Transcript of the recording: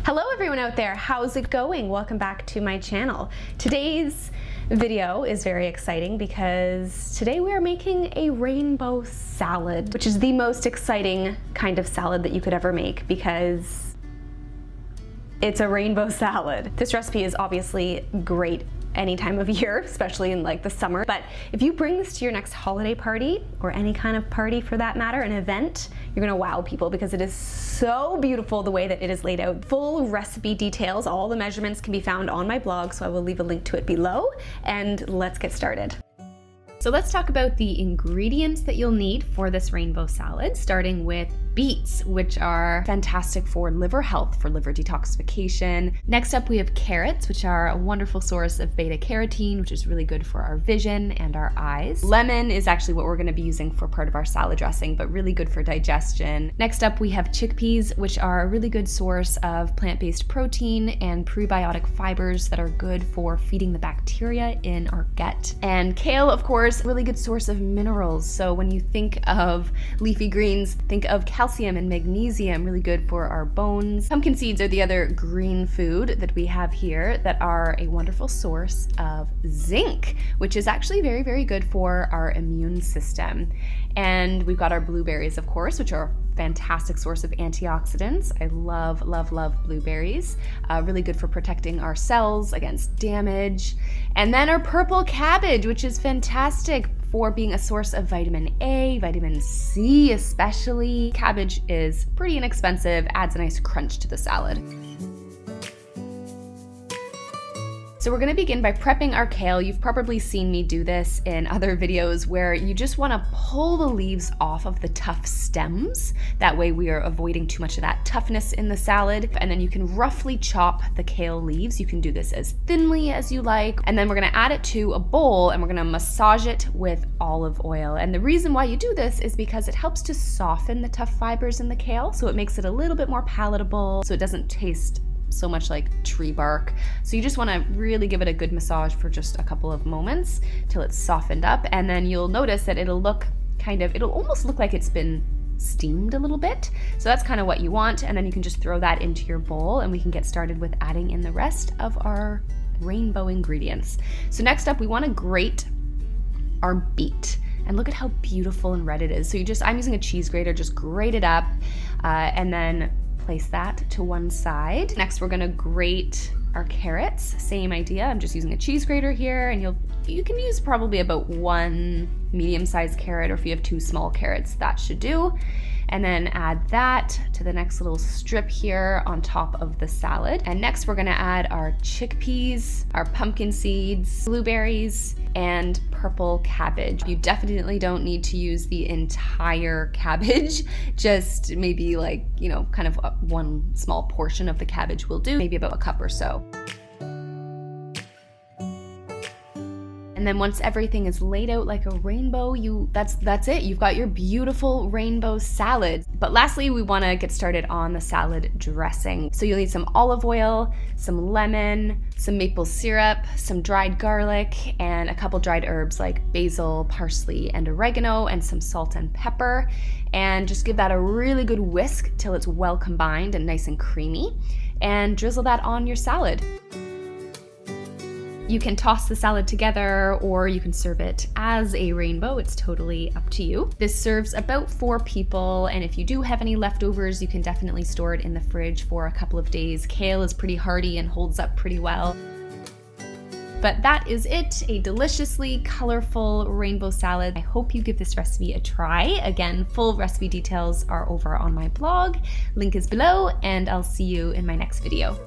Hello everyone out there, how's it going? Welcome back to my channel. Today's video is very exciting because today we are making a rainbow salad, which is the most exciting kind of salad that you could ever make because it's a rainbow salad. This recipe is obviously great any time of year, especially in like the summer. But if you bring this to your next holiday party, or any kind of party for that matter, an event, you're gonna wow people because it is so beautiful the way that it is laid out. Full recipe details, all the measurements can be found on my blog, so I will leave a link to it below, and let's get started. So let's talk about the ingredients that you'll need for this rainbow salad, starting with beets, which are fantastic for liver health, for liver detoxification. Next up, we have carrots, which are a wonderful source of beta carotene, which is really good for our vision and our eyes. Lemon is actually what we're going to be using for part of our salad dressing, but really good for digestion. Next up, we have chickpeas, which are a really good source of plant-based protein and prebiotic fibers that are good for feeding the bacteria in our gut. And kale, of course, really good source of minerals. So when you think of leafy greens, think of calcium and magnesium, really good for our bones. Pumpkin seeds are the other green food that we have here that are a wonderful source of zinc, which is actually very, very good for our immune system. And we've got our blueberries, of course, which are a fantastic source of antioxidants. I love, love, love blueberries. Really good for protecting our cells against damage. And then our purple cabbage, which is fantastic for being a source of vitamin A, vitamin C especially. Cabbage is pretty inexpensive, adds a nice crunch to the salad. So we're gonna begin by prepping our kale. You've probably seen me do this in other videos where you just wanna pull the leaves off of the tough stems. That way we are avoiding too much of that toughness in the salad. And then you can roughly chop the kale leaves. You can do this as thinly as you like. And then we're gonna add it to a bowl and we're gonna massage it with olive oil. And the reason why you do this is because it helps to soften the tough fibers in the kale. So it makes it a little bit more palatable, so it doesn't taste so much like tree bark. So you just want to really give it a good massage for just a couple of moments till it's softened up, and then you'll notice that it'll almost look like it's been steamed a little bit. So that's kind of what you want, and then you can just throw that into your bowl and we can get started with adding in the rest of our rainbow ingredients. So next up, we want to grate our beet. And look at how beautiful and red it is. So I'm using a cheese grater, just grate it up, and then place that to one side. Next, we're gonna grate our carrots. Same idea, I'm just using a cheese grater here, and you can use probably about one medium-sized carrot, or if you have two small carrots, that should do. And then add that to the next little strip here on top of the salad. And next we're gonna add our chickpeas, our pumpkin seeds, blueberries, and purple cabbage. You definitely don't need to use the entire cabbage, just maybe like, kind of one small portion of the cabbage will do, maybe about a cup or so. And then once everything is laid out like a rainbow, that's it. You've got your beautiful rainbow salad. But lastly, we want to get started on the salad dressing. So you'll need some olive oil, some lemon, some maple syrup, some dried garlic, and a couple dried herbs like basil, parsley, and oregano, and some salt and pepper. And just give that a really good whisk till it's well combined and nice and creamy. And drizzle that on your salad. You can toss the salad together or you can serve it as a rainbow. It's totally up to you. This serves about 4 people, and if you do have any leftovers, you can definitely store it in the fridge for a couple of days. Kale is pretty hardy and holds up pretty well. But that is it, a deliciously colorful rainbow salad. I hope you give this recipe a try. Again, full recipe details are over on my blog. Link is below, and I'll see you in my next video.